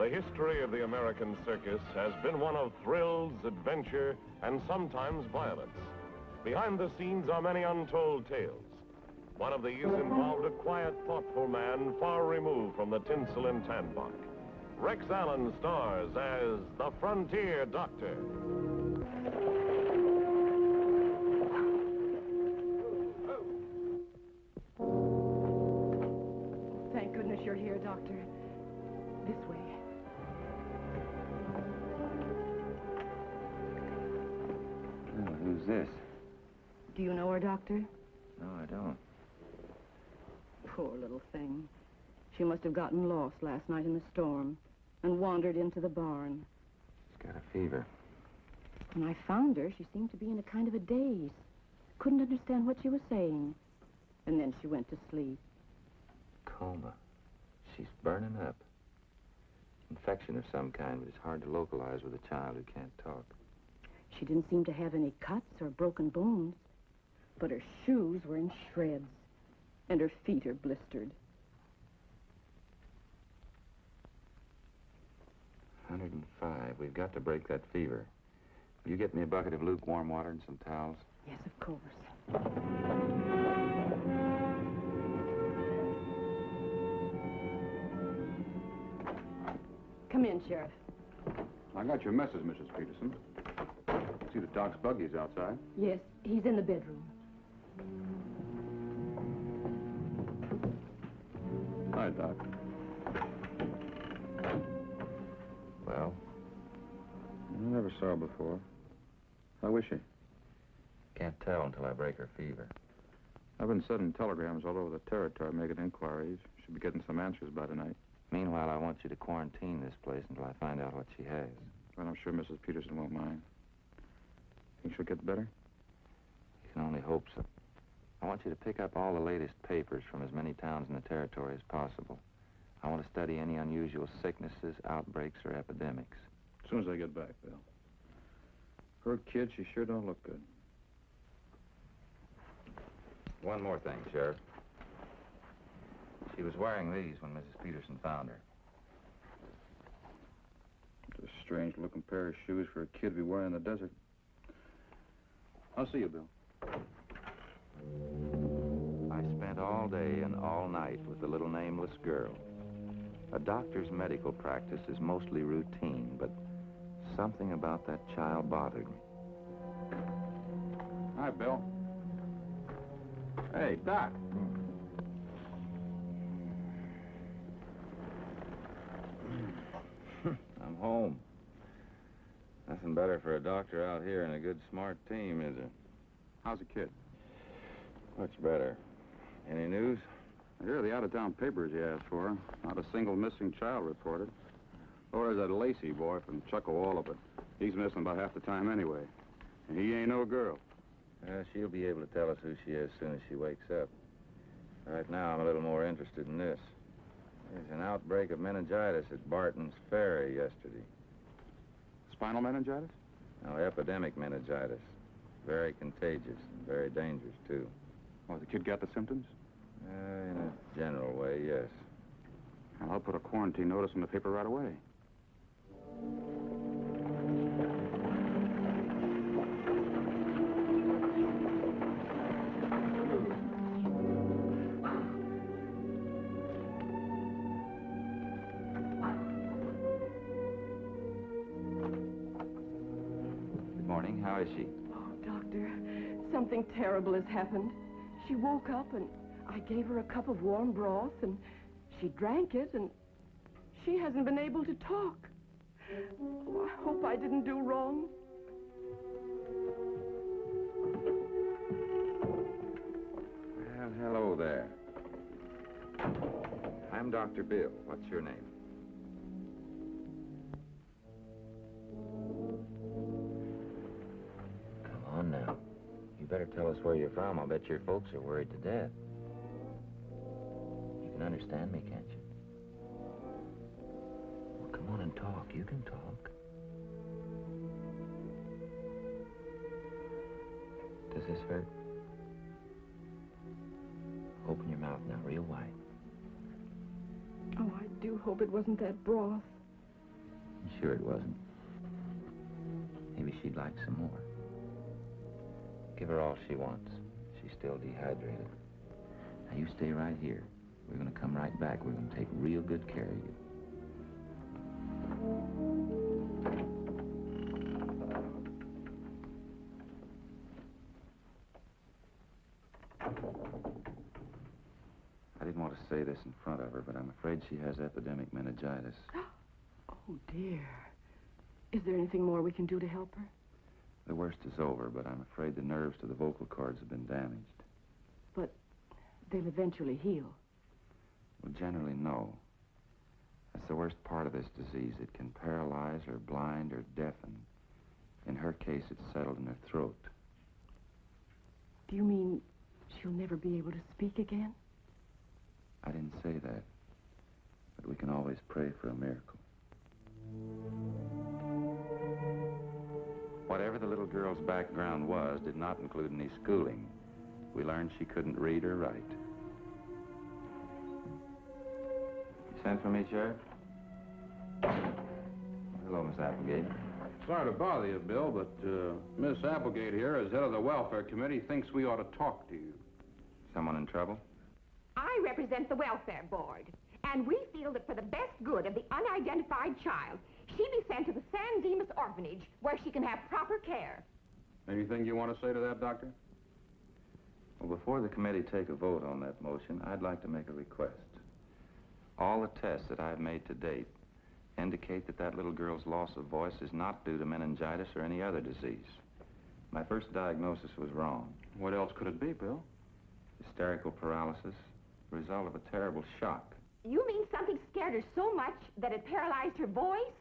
The history of the American circus has been one of thrills, adventure, and sometimes violence. Behind the scenes are many untold tales. One of these involved a quiet, thoughtful man far removed from the tinsel and tanbuck. Rex Allen stars as the Frontier Doctor. Thank goodness you're here, Doctor. This way. Oh, who's this? Do you know her, Doctor? No, I don't. Poor little thing. She must have gotten lost last night in the storm and wandered into the barn. She's got a fever. When I found her, she seemed to be in a kind of a daze. Couldn't understand what she was saying. And then she went to sleep. Coma. She's burning up. Infection of some kind, but it's hard to localize with a child who can't talk. She didn't seem to have any cuts or broken bones, but her shoes were in shreds, and her feet are blistered. 105. We've got to break that fever. Will you get me a bucket of lukewarm water and some towels? Yes, of course. Come in, Sheriff. I got your message, Mrs. Peterson. See, the doc's buggy's outside. Yes, he's in the bedroom. Hi, Doc. Well? I never saw her before. How is she? Can't tell until I break her fever. I've been sending telegrams all over the territory making inquiries. Should be getting some answers by tonight. Meanwhile, I want you to quarantine this place until I find out what she has. But I'm sure Mrs. Peterson won't mind. Think she'll get better? You can only hope so. I want you to pick up all the latest papers from as many towns in the territory as possible. I want to study any unusual sicknesses, outbreaks, or epidemics. As soon as I get back, Bill. Her kid, she sure don't look good. One more thing, Sheriff. She was wearing these when Mrs. Peterson found her. It's a strange-looking pair of shoes for a kid to be wearing in the desert. I'll see you, Bill. I spent all day and all night with the little nameless girl. A doctor's medical practice is mostly routine, but something about that child bothered me. Hi, Bill. Hey, Doc. I'm home. Nothing better for a doctor out here and a good, smart team, is there? How's the kid? Much better. Any news? I hear the out-of-town papers you asked for. Not a single missing child reported. Or there's that Lacey boy from Chuckawalla, but he's missing about half the time anyway. And he ain't no girl. She'll be able to tell us who she is as soon as she wakes up. Right now, I'm a little more interested in this. There's an outbreak of meningitis at Barton's Ferry yesterday. Spinal meningitis? No, epidemic meningitis. Very contagious, very dangerous, too. Oh, the kid got the symptoms? In a general way, yes. And I'll put a quarantine notice in the paper right away. Good morning. How is she? Oh, Doctor, something terrible has happened. She woke up and I gave her a cup of warm broth and she drank it and she hasn't been able to talk. Oh, I hope I didn't do wrong. Well, hello there. I'm Dr. Bill. What's your name? Come on now. You better tell us where you're from. I'll bet your folks are worried to death. You can understand me, can't you? Well, come on and talk. You can talk. Does this hurt? Open your mouth now, real wide. Oh, I do hope it wasn't that broth. sure it wasn't. Maybe she'd like some more. Give her all she wants. She's still dehydrated. Now, you stay right here. We're going to come right back. We're going to take real good care of you. I didn't want to say this in front of her, but I'm afraid she has epidemic meningitis. Oh, dear. Is there anything more we can do to help her? The worst is over, but I'm afraid the nerves to the vocal cords have been damaged. But they'll eventually heal. Well, generally, no. That's the worst part of this disease. It can paralyze or blind or deafen. In her case, it's settled in her throat. Do you mean she'll never be able to speak again? I didn't say that, but we can always pray for a miracle. Whatever the little girl's background was did not include any schooling. We learned she couldn't read or write. You sent for me, Sheriff? Hello, Miss Applegate. Sorry to bother you, Bill, but Miss Applegate here, as head of the Welfare Committee, thinks we ought to talk to you. Someone in trouble? I represent the Welfare Board, and we feel that for the best good of the unidentified child, she be sent to the San Dimas Orphanage, where she can have proper care. Anything you want to say to that, Doctor? Well, before the committee take a vote on that motion, I'd like to make a request. All the tests that I've made to date indicate that that little girl's loss of voice is not due to meningitis or any other disease. My first diagnosis was wrong. What else could it be, Bill? Hysterical paralysis, the result of a terrible shock. You mean something scared her so much that it paralyzed her voice?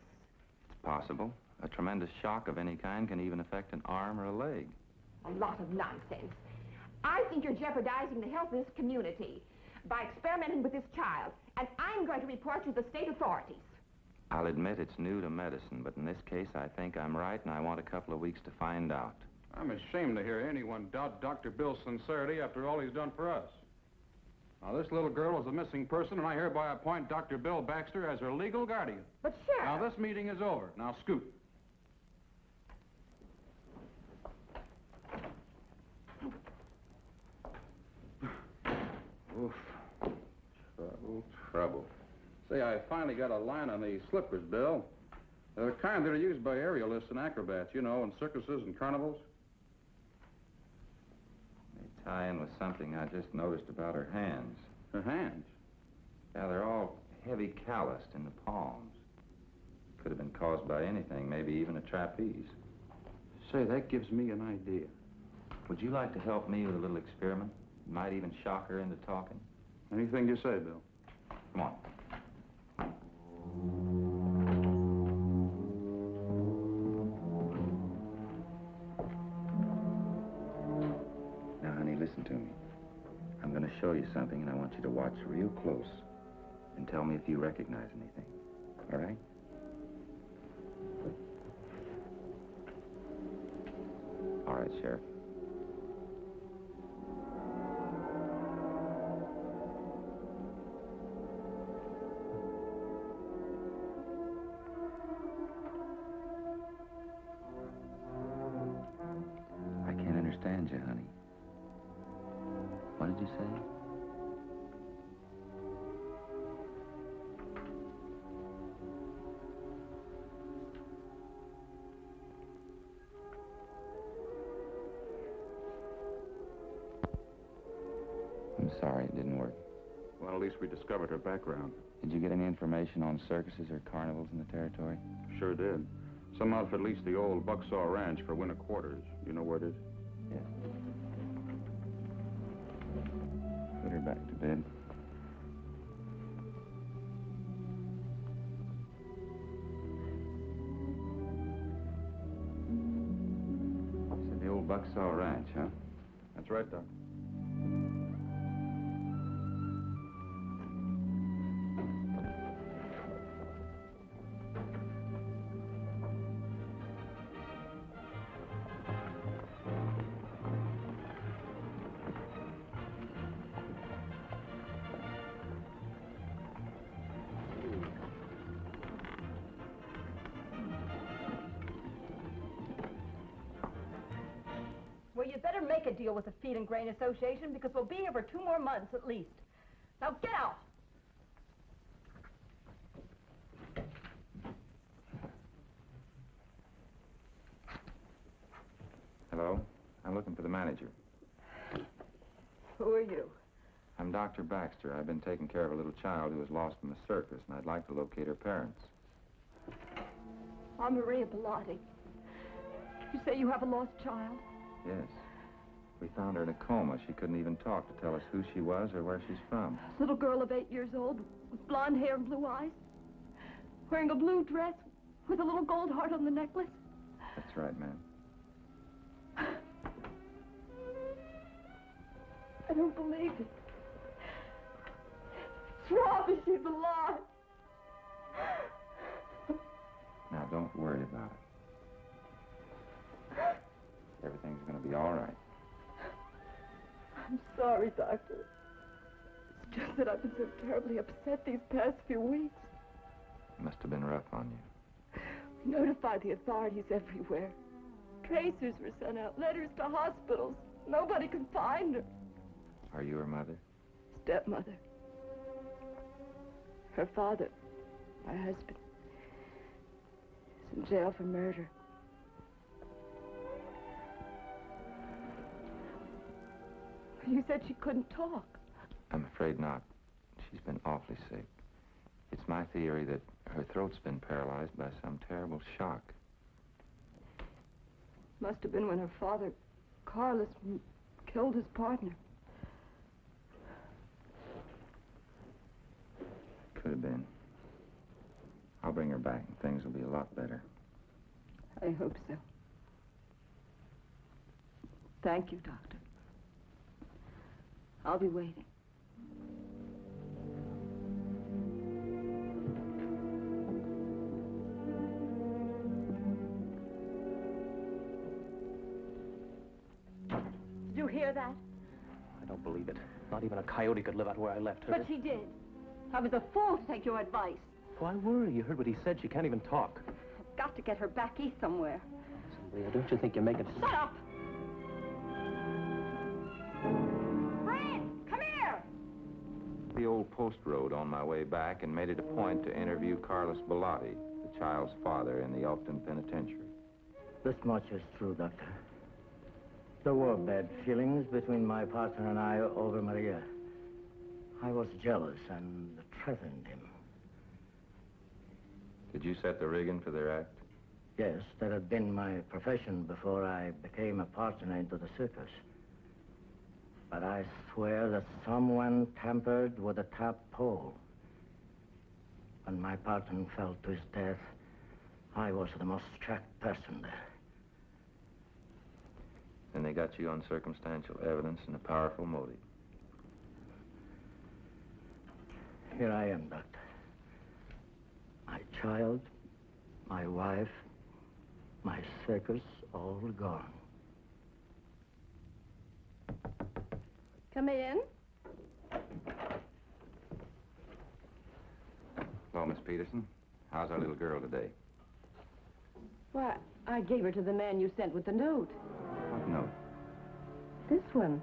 It's possible. A tremendous shock of any kind can even affect an arm or a leg. A lot of nonsense. I think you're jeopardizing the health of this community by experimenting with this child, and I'm going to report to the state authorities. I'll admit it's new to medicine, but in this case, I think I'm right, and I want a couple of weeks to find out. I'm ashamed to hear anyone doubt Dr. Bill's sincerity after all he's done for us. Now, this little girl is a missing person, and I hereby appoint Dr. Bill Baxter as her legal guardian. But, Sheriff... Now, this meeting is over. Now, scoot. Oof. Trouble. Say, I finally got a line on these slippers, Bill. They're the kind that are used by aerialists and acrobats, you know, in circuses and carnivals. They tie in with something I just noticed about her hands. Her hands? Yeah, they're all heavy calloused in the palms. Could have been caused by anything, maybe even a trapeze. Say, that gives me an idea. Would you like to help me with a little experiment? It might even shock her into talking. Anything you say, Bill. Come on. Now, honey, listen to me. I'm going to show you something, and I want you to watch real close and tell me if you recognize anything. All right? All right, Sheriff. I can't understand you, honey. What did you say? I'm sorry, it didn't work. Well, at least we discovered her background. Did you get any information on circuses or carnivals in the territory? Sure did. Some outfit leased the old Bucksaw Ranch for winter quarters. You know where it is? Yeah. Put her back to bed. This is the old Bucksaw Ranch, huh? That's right, Doc. better make a deal with the Feed and Grain Association because we'll be here for 2 more months at least. Now get out. Hello? I'm looking for the manager. Who are you? I'm Dr. Baxter. I've been taking care of a little child who was lost in the circus, and I'd like to locate her parents. I'm Maria Bellotti. You say you have a lost child? Yes. We found her in a coma. She couldn't even talk to tell us who she was or where she's from. Little girl of 8 years old with blonde hair and blue eyes, wearing a blue dress with a little gold heart on the necklace. That's right, ma'am. I don't believe it. It's Robbie. She's alive. Now, don't worry about it. Everything's going to be all right. I'm sorry, Doctor. It's just that I've been so terribly upset these past few weeks. It must have been rough on you. We notified the authorities everywhere. Tracers were sent out, letters to hospitals. Nobody could find her. Are you her mother? Stepmother. Her father, my husband, is in jail for murder. You said she couldn't talk. I'm afraid not. She's been awfully sick. It's my theory that her throat's been paralyzed by some terrible shock. Must have been when her father, Carlos, killed his partner. Could have been. I'll bring her back and things will be a lot better. I hope so. Thank you, Doctor. I'll be waiting. Did you hear that? I don't believe it. Not even a coyote could live out where I left her. But she did. I was a fool to take your advice. Why worry? You heard what he said. She can't even talk. I've got to get her back east somewhere. Leah, don't you think you're making... Shut up! Fred, come here! The old post road on my way back and made it a point to interview Carlos Bellotti, the child's father in the Upton Penitentiary. This much is true, Doctor. There were bad feelings between my partner and I over Maria. I was jealous and threatened him. Did you set the rigging for their act? Yes, that had been my profession before I became a partner into the circus. But I swear that someone tampered with the top pole. When my partner fell to his death, I was the most struck person there. And they got you on circumstantial evidence and a powerful motive. Here I am, Doctor. My child, my wife, my circus, all gone. Come in. Well, Miss Peterson, how's our little girl today? Why, I gave her to the man you sent with the note. What note? This one.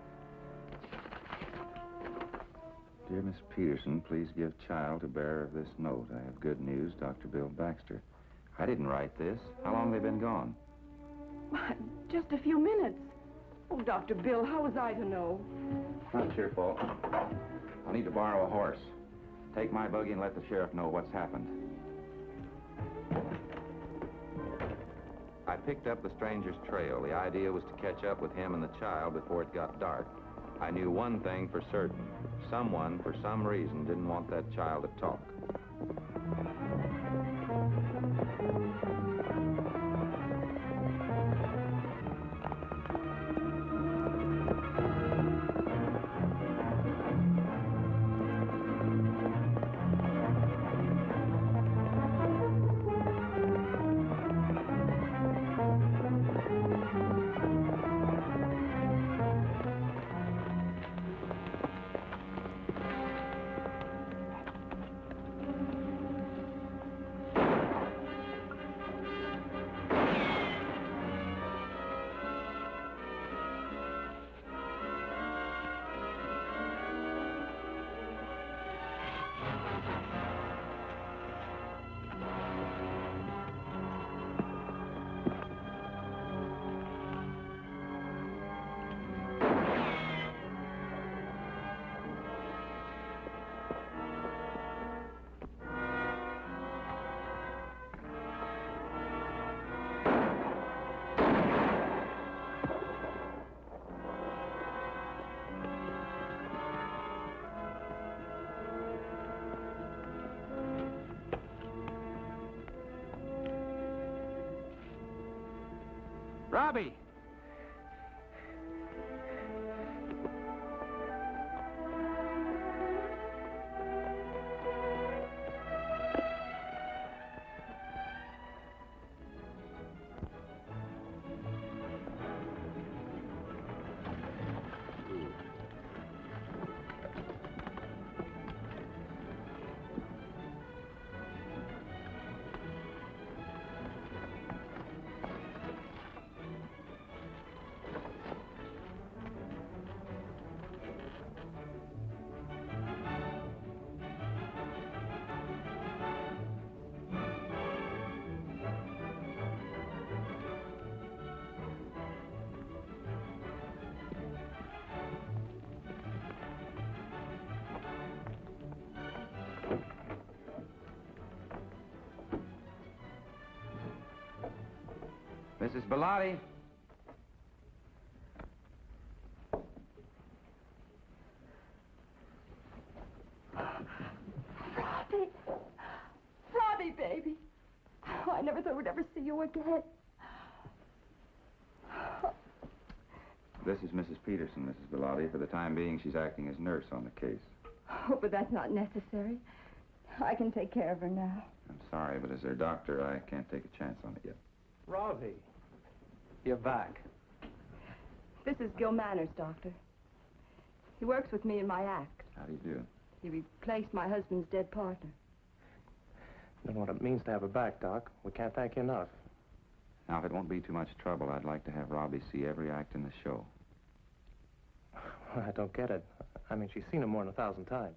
Dear Miss Peterson, please give child to bearer of this note. I have good news, Dr. Bill Baxter. I didn't write this. How long have they been gone? Why, just a few minutes. Oh, Dr. Bill, how was I to know? Not your fault. I'll need to borrow a horse. Take my buggy and let the sheriff know what's happened. I picked up the stranger's trail. The idea was to catch up with him and the child before it got dark. I knew one thing for certain. Someone, for some reason, didn't want that child to talk. Robbie! Mrs. Bellotti. Robbie. Robbie, baby. Oh, I never thought we'd ever see you again. This is Mrs. Peterson, Mrs. Bellotti. For the time being, she's acting as nurse on the case. Oh, but that's not necessary. I can take care of her now. I'm sorry, but as their doctor, I can't take a chance on it yet. Robbie, you're back. This is Gil Manners, Doctor. He works with me in my act. How do you do? He replaced my husband's dead partner. You know what it means to have her back, Doc. We can't thank you enough. Now, if it won't be too much trouble, I'd like to have Robbie see every act in the show. I don't get it. I mean, she's seen him more than 1,000 times.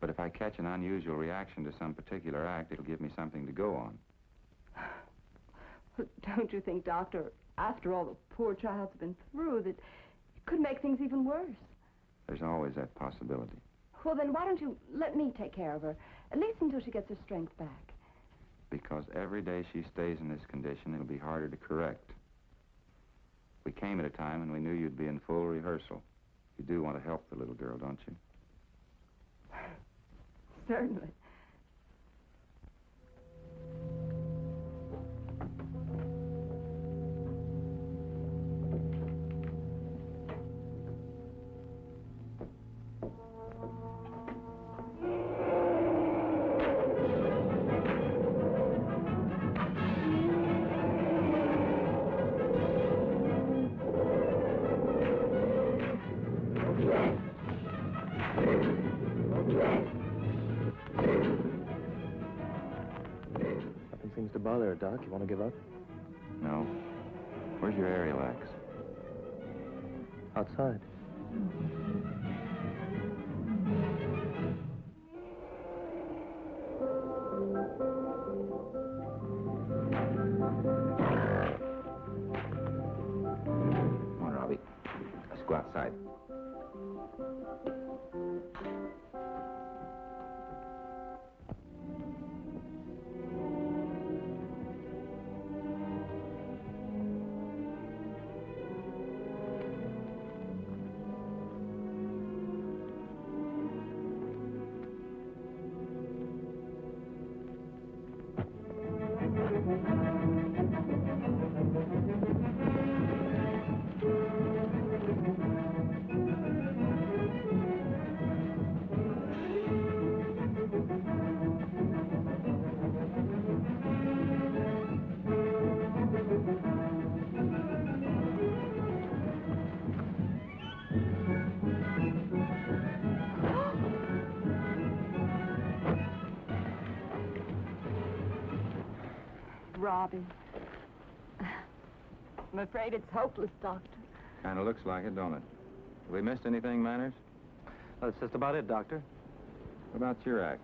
But if I catch an unusual reaction to some particular act, it'll give me something to go on. Don't you think, Doctor, after all the poor child's been through, that it could make things even worse? There's always that possibility. Well, then why don't you let me take care of her, at least until she gets her strength back? Because every day she stays in this condition, it'll be harder to correct. We came at a time when we knew you'd be in full rehearsal. You do want to help the little girl, don't you? Certainly. Nothing seems to bother her, Doc. You want to give up? No. Where's your aerial axe? Outside. Come on, Robbie. Let's go outside. Robbie. I'm afraid it's hopeless, Doctor. Kind of looks like it, don't it? Have we missed anything, Manners? Well, that's just about it, Doctor. What about your act?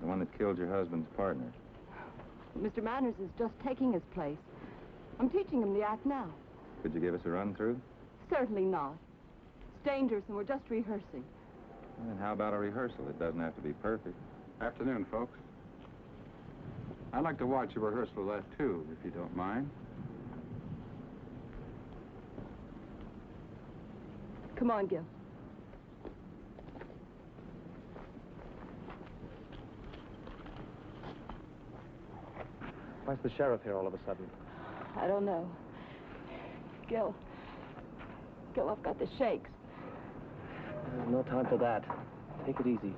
The one that killed your husband's partner. Mr. Manners is just taking his place. I'm teaching him the act now. Could you give us a run-through? Certainly not. It's dangerous, and we're just rehearsing. Then how about a rehearsal? It doesn't have to be perfect. Afternoon, folks. I'd like to watch a rehearsal of that, too, if you don't mind. Come on, Gil. Why's the sheriff here all of a sudden? I don't know. Gil, I've got the shakes. There's no time for that. Take it easy.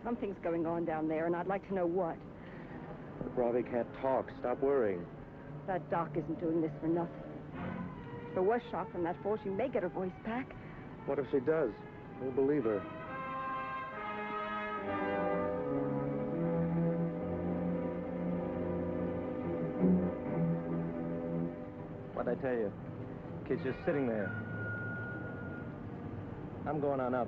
Something's going on down there, and I'd like to know what. Robbie can't talk. Stop worrying. That doc isn't doing this for nothing. If there was shock from that fall, she may get her voice back. What if she does? We'll believe her. What'd I tell you? Kid's just sitting there. I'm going on up.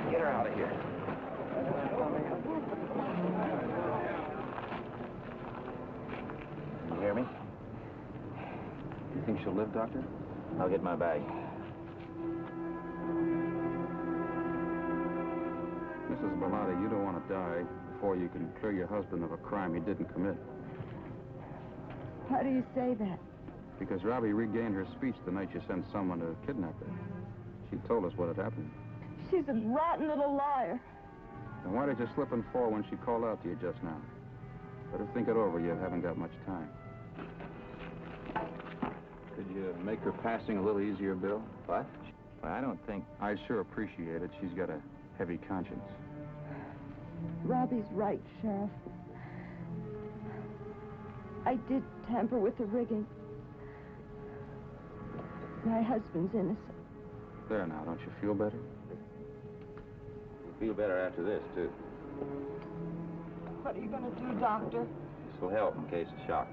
Get her out of here. You hear me? You think she'll live, Doctor? I'll get my bag. Mrs. Bellotti, you don't want to die before you can clear your husband of a crime he didn't commit. How do you say that? Because Robbie regained her speech the night you sent someone to kidnap her. She told us what had happened. She's a rotten little liar. And why did you slip and fall when she called out to you just now? Better think it over. You haven't got much time. Could you make her passing a little easier, Bill? What? Well, I don't think... I'd sure appreciate it. She's got a heavy conscience. Robbie's right, Sheriff. I did tamper with the rigging. My husband's innocent. There now, don't you feel better? You'll feel better after this, too. What are you going to do, Doctor? This will help in case of shock.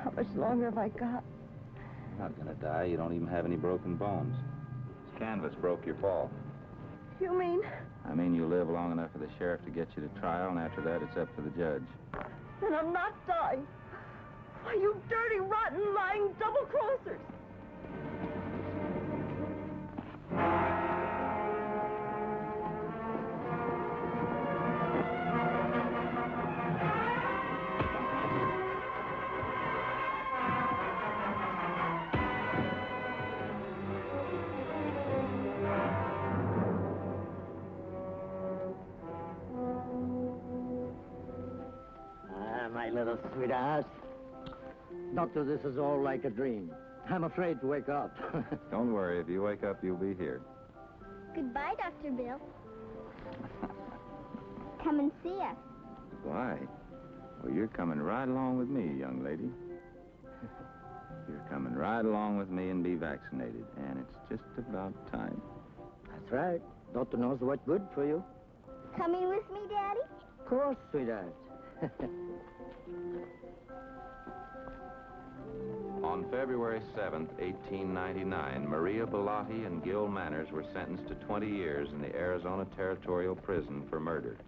How much longer have I got? You're not going to die. You don't even have any broken bones. This canvas broke your fall. You mean? I mean, you live long enough for the sheriff to get you to trial, and after that, it's up to the judge. Then I'm not dying. Why, you dirty, rotten, lying double-crossers. My little sweetheart. Doctor, this is all like a dream. I'm afraid to wake up. Don't worry. If you wake up, you'll be here. Goodbye, Dr. Bill. Come and see us. Why? Well, you're coming right along with me, young lady. You're coming right along with me and be vaccinated, and it's just about time. That's right. Doctor knows what's good for you. Coming with me, Daddy? Of course, sweetheart. On February 7th, 1899, Maria Bellotti and Gil Manners were sentenced to 20 years in the Arizona Territorial Prison for murder.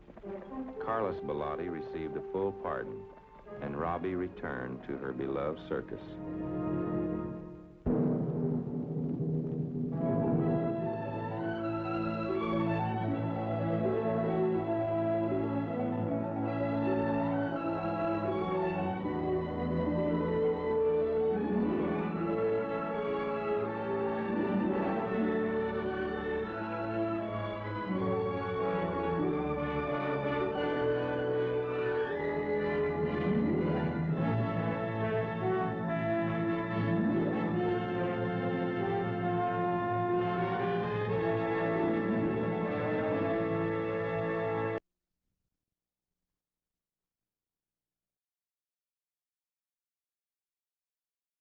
Carlos Bellotti received a full pardon, and Robbie returned to her beloved circus.